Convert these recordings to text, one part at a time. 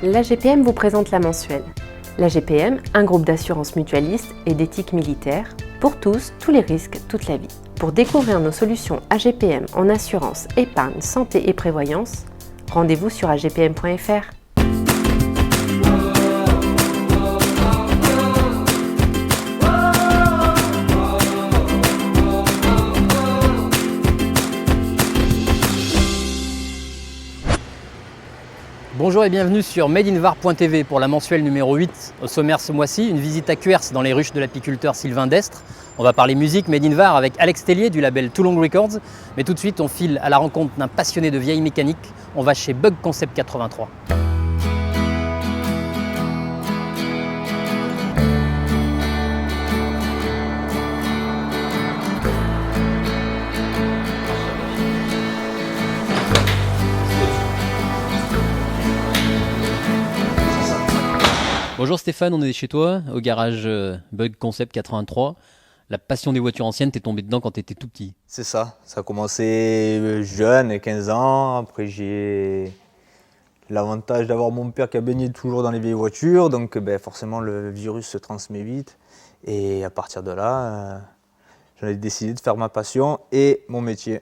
L'AGPM vous présente la mensuelle. L'AGPM, un groupe d'assurance mutualiste et d'éthique militaire, pour tous, tous les risques, toute la vie. Pour découvrir nos solutions AGPM en assurance, épargne, santé et prévoyance, rendez-vous sur agpm.fr. Bonjour et bienvenue sur MadeInVar.tv pour la mensuelle numéro 8. Au sommaire ce mois-ci, une visite à Cuers dans les ruches de l'apiculteur Sylvain Destre. On va parler musique Made in Var avec Alex Tellier du label Toulon Records. Mais tout de suite, on file à la rencontre d'un passionné de vieille mécanique. On va chez Bug Concept 83. Bonjour Stéphane, on est chez toi, au garage Bug Concept 83. La passion des voitures anciennes, t'es tombé dedans quand t'étais tout petit. C'est ça a commencé jeune, 15 ans. Après, j'ai l'avantage d'avoir mon père qui a baigné toujours dans les vieilles voitures. Donc forcément, le virus se transmet vite. Et à partir de là, j'en ai décidé de faire ma passion et mon métier.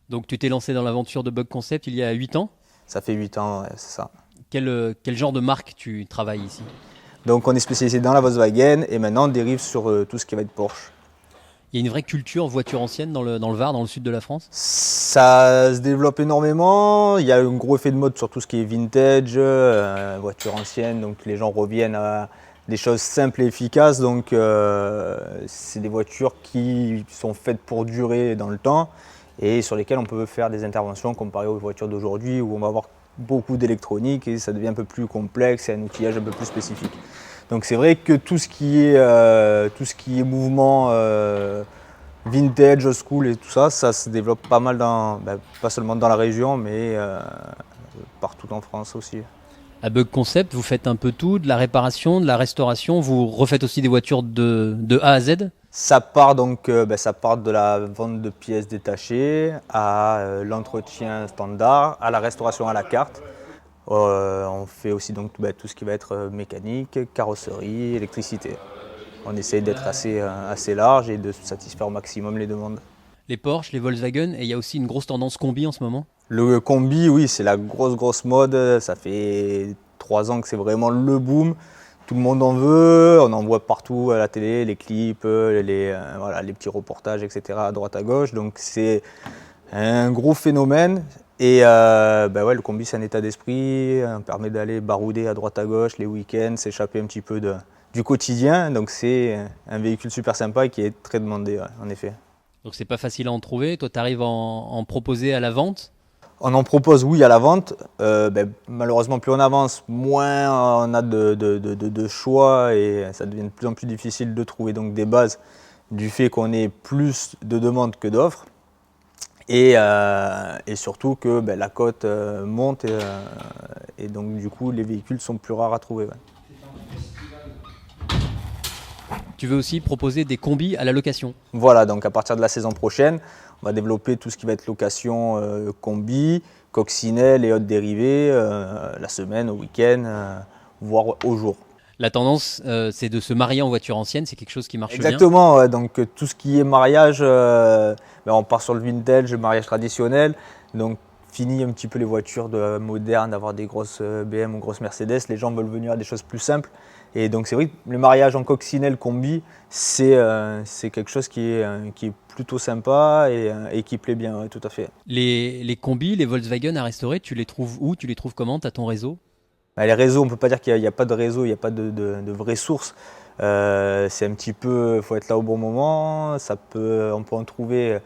Donc tu t'es lancé dans l'aventure de Bug Concept il y a 8 ans. Ça fait 8 ans, ouais, c'est ça. Quel genre de marque tu travailles ici? Donc on est spécialisé dans la Volkswagen et maintenant on dérive sur tout ce qui va être Porsche. Il y a une vraie culture voiture ancienne dans le Var, dans le sud de la France? Ça se développe énormément, il y a un gros effet de mode sur tout ce qui est vintage, voiture ancienne, donc les gens reviennent à des choses simples et efficaces. Donc c'est des voitures qui sont faites pour durer dans le temps et sur lesquelles on peut faire des interventions comparées aux voitures d'aujourd'hui où on va avoir beaucoup d'électronique et ça devient un peu plus complexe et un outillage un peu plus spécifique. Donc c'est vrai que tout ce qui est mouvement vintage, old school et tout ça, ça se développe pas mal pas seulement dans la région mais partout en France aussi. À Bug Concept, vous faites un peu tout, de la réparation, de la restauration, vous refaites aussi des voitures de A à Z? Ça part de la vente de pièces détachées à l'entretien standard, à la restauration à la carte. On fait aussi donc tout ce qui va être mécanique, carrosserie, électricité. On essaye d'être assez large et de satisfaire au maximum les demandes. Les Porsche, les Volkswagen, et il y a aussi une grosse tendance combi en ce moment? Le combi, oui, c'est la grosse mode. Ça fait 3 ans que c'est vraiment le boom. Tout le monde en veut, on en voit partout à la télé, les clips, les petits reportages, etc. à droite à gauche. Donc c'est un gros phénomène. Et le combi, c'est un état d'esprit, ça permet d'aller barouder à droite à gauche les week-ends, s'échapper un petit peu du quotidien. Donc c'est un véhicule super sympa et qui est très demandé, ouais, en effet. Donc c'est pas facile à en trouver, toi tu arrives à en proposer à la vente? On en propose, oui, à la vente. Malheureusement, plus on avance, moins on a de choix et ça devient de plus en plus difficile de trouver donc des bases du fait qu'on ait plus de demandes que d'offres et surtout que la cote monte et donc du coup les véhicules sont plus rares à trouver. Ouais. Tu veux aussi proposer des combis à la location? Voilà, donc à partir de la saison prochaine, on va développer tout ce qui va être location combi, coccinelle et autres dérivés, la semaine, au week-end, voire au jour. La tendance, c'est de se marier en voiture ancienne, c'est quelque chose qui marche bien? Exactement, ouais, donc tout ce qui est mariage, on part sur le vintage, le mariage traditionnel, donc fini un petit peu les voitures modernes, d'avoir des grosses BM ou grosses Mercedes, les gens veulent venir à des choses plus simples. Et donc c'est vrai que le mariage en coccinelle combi, c'est quelque chose qui est plutôt sympa et qui plaît bien, ouais, tout à fait. Les combis, les Volkswagen à restaurer, tu les trouves où? Tu les trouves comment? Tu as ton réseau? Les réseaux, on ne peut pas dire qu'il n'y a pas de réseau, il n'y a pas de vraie source. C'est un petit peu, il faut être là au bon moment, on peut en trouver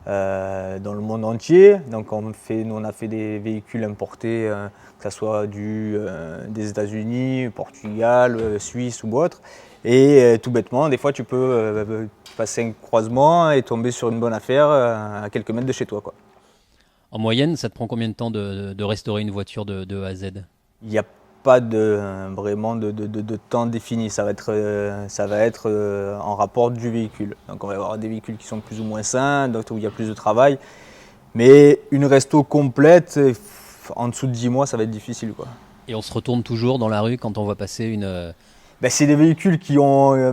dans le monde entier. Donc nous on a fait des véhicules importés, que ce soit des États-Unis, Portugal, Suisse ou autre. Et tout bêtement, des fois tu peux passer un croisement et tomber sur une bonne affaire à quelques mètres de chez toi, quoi. En moyenne, ça te prend combien de temps de restaurer une voiture de A à Z? Il n'y a pas vraiment de temps défini, ça va être en rapport du véhicule. Donc on va avoir des véhicules qui sont plus ou moins sains, d'autres où il y a plus de travail. Mais une resto complète, en dessous de 10 mois, ça va être difficile, quoi. Et on se retourne toujours dans la rue quand on voit passer une... C'est des véhicules qui ont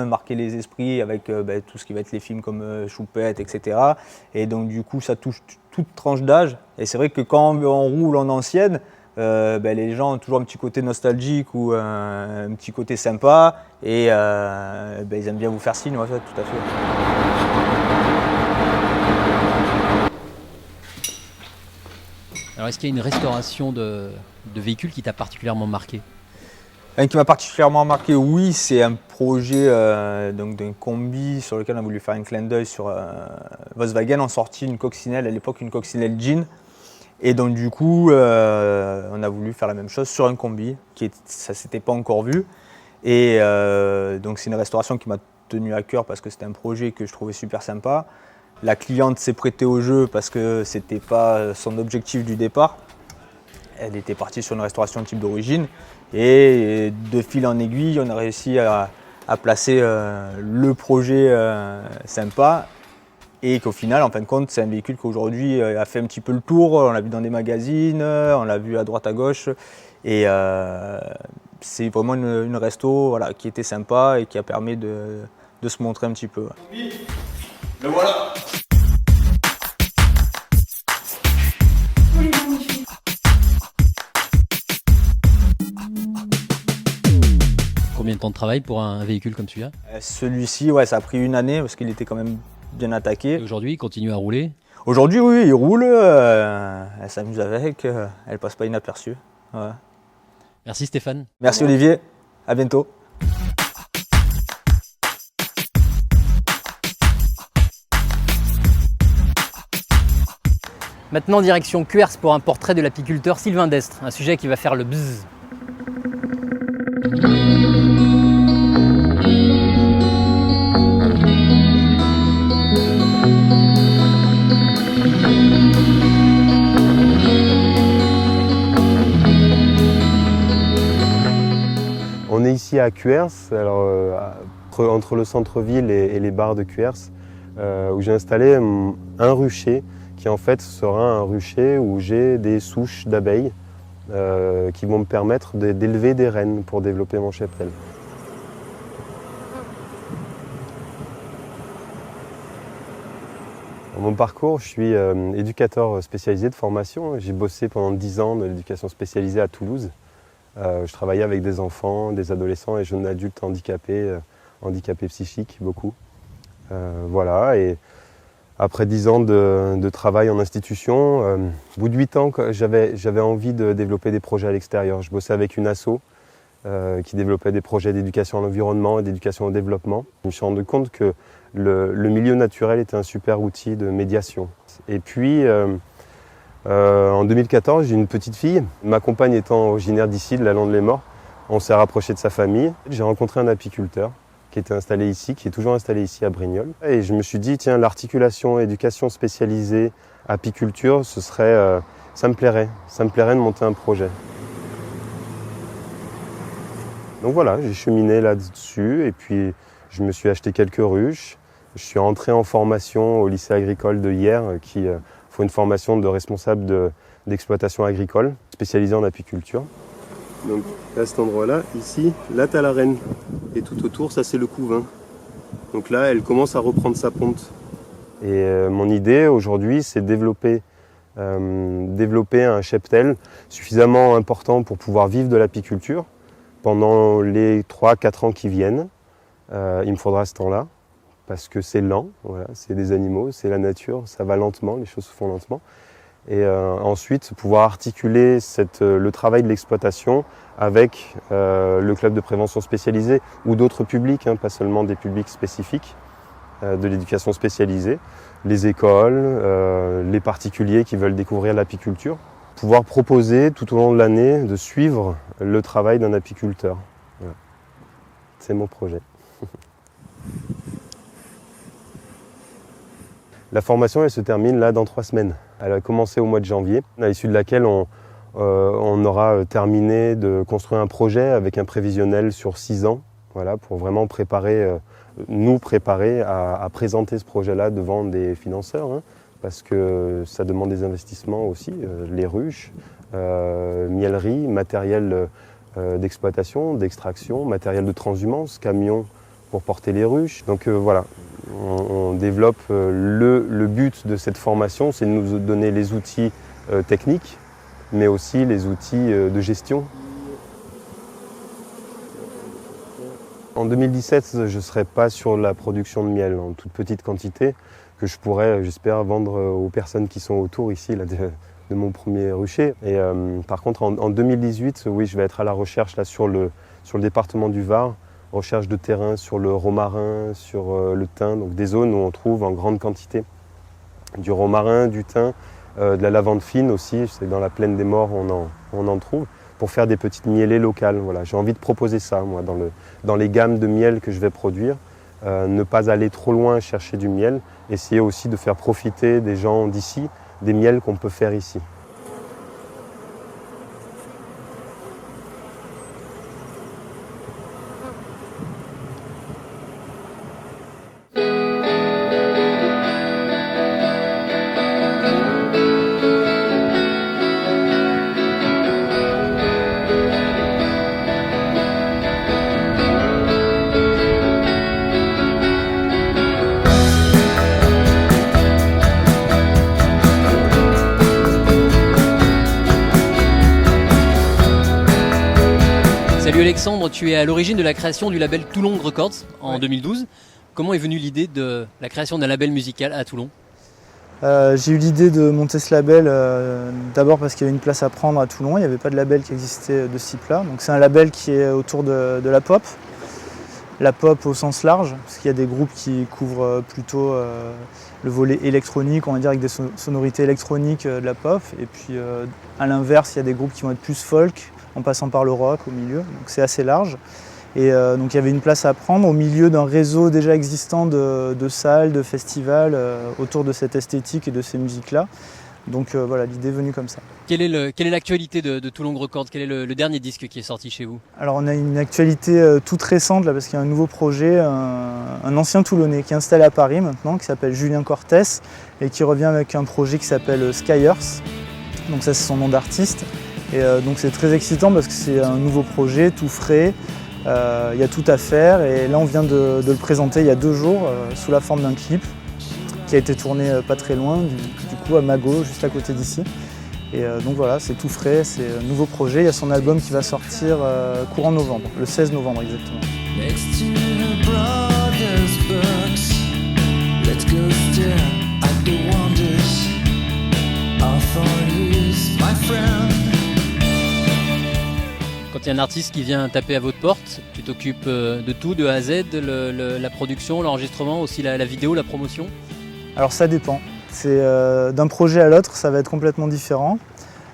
marqué les esprits avec tout ce qui va être les films comme Choupette, etc. Et donc du coup ça touche toute tranche d'âge. Et c'est vrai que quand on roule en ancienne, les gens ont toujours un petit côté nostalgique ou un petit côté sympa. Et ils aiment bien vous faire signe, ouais, tout à fait. Alors est-ce qu'il y a une restauration de véhicules qui t'a particulièrement marqué? Un qui m'a particulièrement marqué, oui, c'est un projet d'un combi sur lequel on a voulu faire un clin d'œil sur Volkswagen. On sortit une coccinelle, à l'époque une coccinelle jean. Et donc du coup, on a voulu faire la même chose sur un combi, ça ne s'était pas encore vu. Et donc c'est une restauration qui m'a tenu à cœur parce que c'était un projet que je trouvais super sympa. La cliente s'est prêtée au jeu parce que ce n'était pas son objectif du départ. Elle était partie sur une restauration type d'origine. Et de fil en aiguille, on a réussi à placer le projet sympa. Et qu'au final, en fin de compte, c'est un véhicule qu'aujourd'hui a fait un petit peu le tour. On l'a vu dans des magazines, on l'a vu à droite à gauche. Et c'est vraiment une resto qui était sympa et qui a permis de se montrer un petit peu. Le voilà. Combien de temps de travail pour un véhicule comme celui-là? Celui-ci, ça a pris une année parce qu'il était quand même bien attaqué. Et aujourd'hui, il continue à rouler? Aujourd'hui, oui, il roule, elle s'amuse avec, elle passe pas inaperçue. Ouais. Merci Stéphane. Merci Olivier, à bientôt. Maintenant, direction Cuers pour un portrait de l'apiculteur Sylvain Destre, un sujet qui va faire le bzzz. On est ici à Cuers, entre le centre-ville et les bars de Cuers, où j'ai installé un rucher qui en fait sera un rucher où j'ai des souches d'abeilles qui vont me permettre d'élever des reines pour développer mon cheptel. Dans mon parcours, je suis éducateur spécialisé de formation. J'ai bossé pendant 10 ans de l'éducation spécialisée à Toulouse. Je travaillais avec des enfants, des adolescents et jeunes adultes handicapés psychiques, beaucoup. Voilà, et après 10 ans de travail en institution, au bout de 8 ans, j'avais envie de développer des projets à l'extérieur. Je bossais avec une asso qui développait des projets d'éducation à l'environnement et d'éducation au développement. Je me suis rendu compte que le milieu naturel était un super outil de médiation. Et puis, en 2014, j'ai une petite fille. Ma compagne étant originaire d'ici, de la Lande-les-Morts, on s'est rapproché de sa famille. J'ai rencontré un apiculteur qui était installé ici, qui est toujours installé ici à Brignoles. Et je me suis dit, tiens, l'articulation éducation spécialisée, apiculture, ça me plairait de monter un projet. Donc voilà, j'ai cheminé là-dessus et puis je me suis acheté quelques ruches. Je suis entré en formation au lycée agricole de Hyères qui font une formation de responsable d'exploitation agricole spécialisée en apiculture. Donc à cet endroit-là, ici, là tu as la reine et tout autour ça c'est le couvain. Donc là elle commence à reprendre sa ponte. Et mon idée aujourd'hui c'est développer un cheptel suffisamment important pour pouvoir vivre de l'apiculture pendant les 3-4 ans qui viennent. Il me faudra ce temps-là parce que c'est lent, voilà, c'est des animaux, c'est la nature, ça va lentement, les choses se font lentement. Et ensuite, pouvoir articuler le travail de l'exploitation avec le club de prévention spécialisé ou d'autres publics, pas seulement des publics spécifiques de l'éducation spécialisée, les écoles, les particuliers qui veulent découvrir l'apiculture. Pouvoir proposer tout au long de l'année de suivre le travail d'un apiculteur. Voilà. C'est mon projet. La formation elle se termine là dans 3 semaines. Elle a commencé au mois de janvier, à l'issue de laquelle on aura terminé de construire un projet avec un prévisionnel sur 6 ans, voilà, pour vraiment nous préparer à présenter ce projet-là devant des financeurs, parce que ça demande des investissements aussi, les ruches, miellerie, matériel d'exploitation, d'extraction, matériel de transhumance, camions pour porter les ruches. Donc voilà, on développe le but de cette formation, c'est de nous donner les outils techniques, mais aussi les outils de gestion. En 2017, je ne serai pas sur la production de miel en toute petite quantité que je pourrais, j'espère, vendre aux personnes qui sont autour ici là, de mon premier rucher. Et, par contre, en 2018, oui, je vais être à la recherche là, sur le département du Var, recherche de terrain sur le romarin, sur le thym, donc des zones où on trouve en grande quantité du romarin, du thym, de la lavande fine aussi, c'est dans la plaine des Morts on en trouve, pour faire des petites mielées locales. Voilà. J'ai envie de proposer ça, moi, dans les gammes de miel que je vais produire. Ne pas aller trop loin chercher du miel, essayer aussi de faire profiter des gens d'ici des miels qu'on peut faire ici. Salut Alexandre, tu es à l'origine de la création du label Toulon Records en 2012. Comment est venue l'idée de la création d'un label musical à Toulon ? J'ai eu l'idée de monter ce label d'abord parce qu'il y avait une place à prendre à Toulon, il n'y avait pas de label qui existait de ce type-là. Donc c'est un label qui est autour de la pop au sens large, parce qu'il y a des groupes qui couvrent plutôt le volet électronique, on va dire avec des sonorités électroniques de la pop, et puis à l'inverse, il y a des groupes qui vont être plus folk, en passant par le rock au milieu, donc c'est assez large. Et donc il y avait une place à prendre au milieu d'un réseau déjà existant de salles, de festivals autour de cette esthétique et de ces musiques-là. Donc voilà, l'idée est venue comme ça. Quelle est l'actualité de Toulon Records ? Quel est le dernier disque qui est sorti chez vous ? Alors on a une actualité toute récente là, parce qu'il y a un nouveau projet, un ancien Toulonnais qui est installé à Paris maintenant, qui s'appelle Julien Cortès, et qui revient avec un projet qui s'appelle Skyers. Donc ça c'est son nom d'artiste. Et donc c'est très excitant parce que c'est un nouveau projet, tout frais, il y a tout à faire, et là on vient de le présenter il y a 2 jours sous la forme d'un clip qui a été tourné pas très loin, du coup à Mago, juste à côté d'ici. Et donc voilà, c'est tout frais, c'est un nouveau projet, il y a son album qui va sortir courant novembre, le 16 novembre exactement. Next to her brother's books, let's go stare at the wonders of our youth, my friend. Quand il y a un artiste qui vient taper à votre porte, tu t'occupes de tout, de A à Z, la production, l'enregistrement, aussi la vidéo, la promotion ? Alors ça dépend, c'est d'un projet à l'autre, ça va être complètement différent.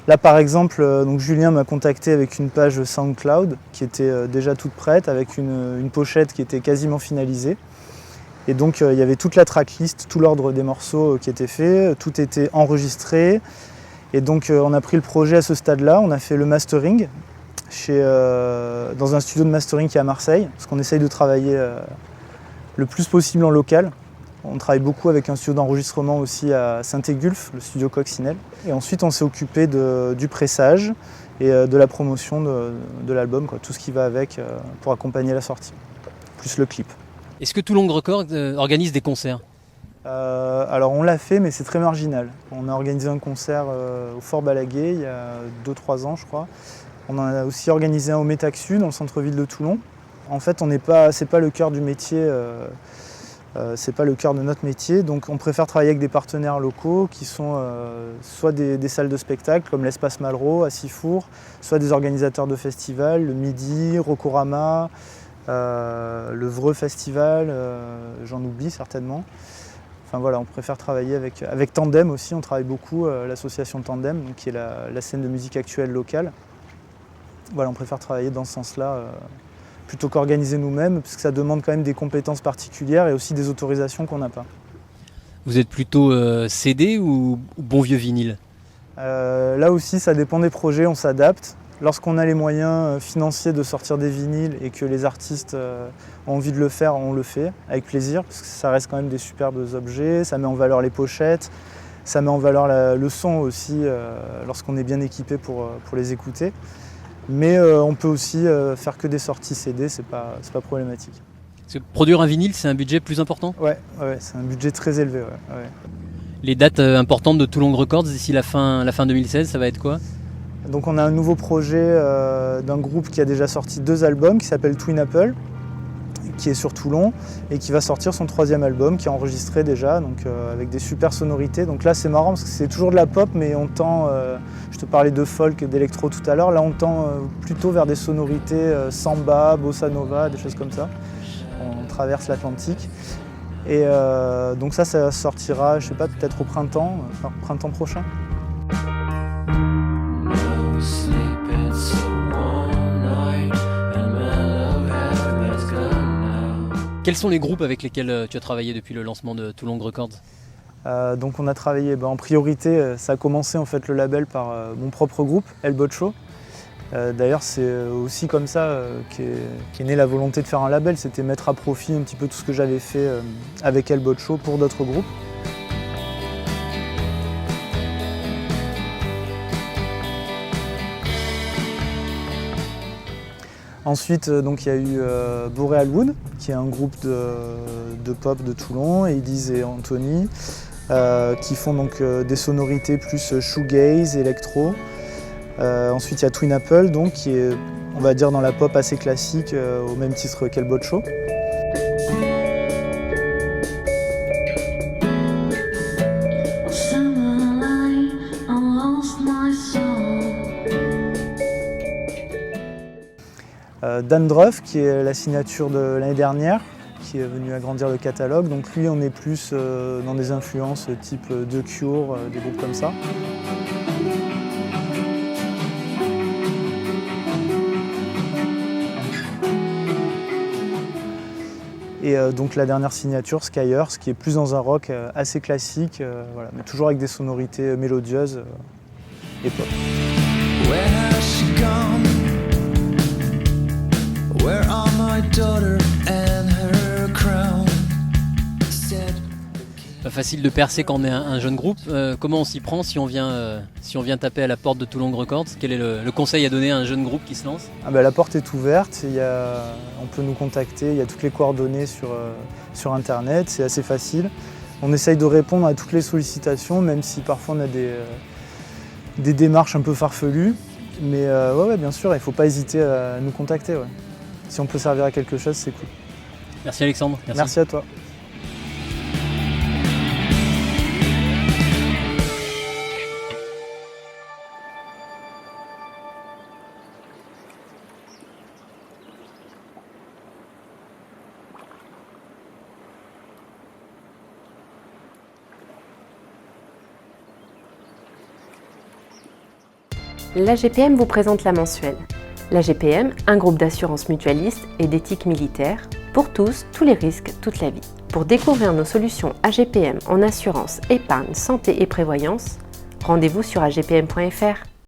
Là par exemple, donc Julien m'a contacté avec une page SoundCloud qui était déjà toute prête, avec une pochette qui était quasiment finalisée. Et donc il y avait toute la tracklist, tout l'ordre des morceaux qui était fait, tout était enregistré. Et donc on a pris le projet à ce stade-là, on a fait le mastering dans un studio de mastering qui est à Marseille, parce qu'on essaye de travailler le plus possible en local. On travaille beaucoup avec un studio d'enregistrement aussi à Saint-Égulphe, le studio Coccinelle. Et ensuite, on s'est occupé du pressage et de la promotion de l'album, tout ce qui va avec pour accompagner la sortie, plus le clip. Est-ce que Toulon Records organise des concerts ? Alors on l'a fait, mais c'est très marginal. On a organisé un concert au Fort Balaguer il y a 2-3 ans, je crois. On en a aussi organisé un au Métaxu, dans le centre-ville de Toulon. En fait, c'est pas le cœur du métier. C'est pas le cœur de notre métier, donc on préfère travailler avec des partenaires locaux qui sont soit des salles de spectacle comme l'Espace Malraux à Sifour, soit des organisateurs de festivals, le Midi, Rokorama, le Vreux Festival, j'en oublie certainement. Enfin voilà, on préfère travailler avec Tandem aussi, on travaille beaucoup, l'association Tandem, donc qui est la scène de musique actuelle locale. Voilà, on préfère travailler dans ce sens-là. Plutôt qu'organiser nous-mêmes, parce que ça demande quand même des compétences particulières et aussi des autorisations qu'on n'a pas. Vous êtes plutôt CD ou bon vieux vinyle ? Là aussi, ça dépend des projets, on s'adapte. Lorsqu'on a les moyens financiers de sortir des vinyles et que les artistes ont envie de le faire, on le fait avec plaisir, parce que ça reste quand même des superbes objets, ça met en valeur les pochettes, Ça met en valeur le son aussi lorsqu'on est bien équipé pour les écouter. Mais on peut aussi faire que des sorties CD, c'est pas problématique. Parce que produire un vinyle, c'est un budget plus important? Ouais, c'est un budget très élevé. Ouais. Les dates importantes de Toulon Records d'ici la fin 2016, ça va être quoi? Donc on a un nouveau projet d'un groupe qui a déjà sorti 2 albums, qui s'appelle Twin Apple, qui est sur Toulon et qui va sortir son 3e album, qui est enregistré déjà, donc avec des super sonorités. Donc là c'est marrant parce que c'est toujours de la pop, mais on tend, je te parlais de folk, d'électro tout à l'heure, là on tend plutôt vers des sonorités samba, bossa nova, des choses comme ça. On traverse l'Atlantique. Et donc ça sortira, je sais pas, peut-être au printemps prochain. Quels sont les groupes avec lesquels tu as travaillé depuis le lancement de Toulon Records? Donc on a travaillé, en priorité, ça a commencé en fait le label par mon propre groupe, El Bocho. D'ailleurs c'est aussi comme ça qu'est née la volonté de faire un label, c'était mettre à profit un petit peu tout ce que j'avais fait avec El Bocho pour d'autres groupes. Ensuite, donc, il y a eu Boreal Wood, qui est un groupe de pop de Toulon, Edis et Anthony, qui font donc des sonorités plus shoegaze, électro. Ensuite, il y a Twin Apple, donc, qui est, on va dire, dans la pop assez classique, au même titre qu'El Bocho. Dan Druff, qui est la signature de l'année dernière, qui est venu agrandir le catalogue. Donc lui, on est plus dans des influences type The Cure, des groupes comme ça. Et donc la dernière signature, Skyers, qui est plus dans un rock assez classique, voilà, mais toujours avec des sonorités mélodieuses et pop. Where are my daughter and her crown? Pas facile de percer quand on est un jeune groupe. Comment on s'y prend si on vient taper à la porte de Toulon Records? Quel est le conseil à donner à un jeune groupe qui se lance? La porte est ouverte, on peut nous contacter, il y a toutes les coordonnées sur internet, c'est assez facile. On essaye de répondre à toutes les sollicitations, même si parfois on a des démarches un peu farfelues. Mais ouais, bien sûr, il ne faut pas hésiter à nous contacter. Ouais. Si on peut servir à quelque chose, c'est cool. Merci Alexandre. Merci à toi. L'AGPM vous présente la mensuelle. L'AGPM, un groupe d'assurance mutualiste et d'éthique militaire, pour tous les risques, toute la vie. Pour découvrir nos solutions AGPM en assurance, épargne, santé et prévoyance, rendez-vous sur agpm.fr.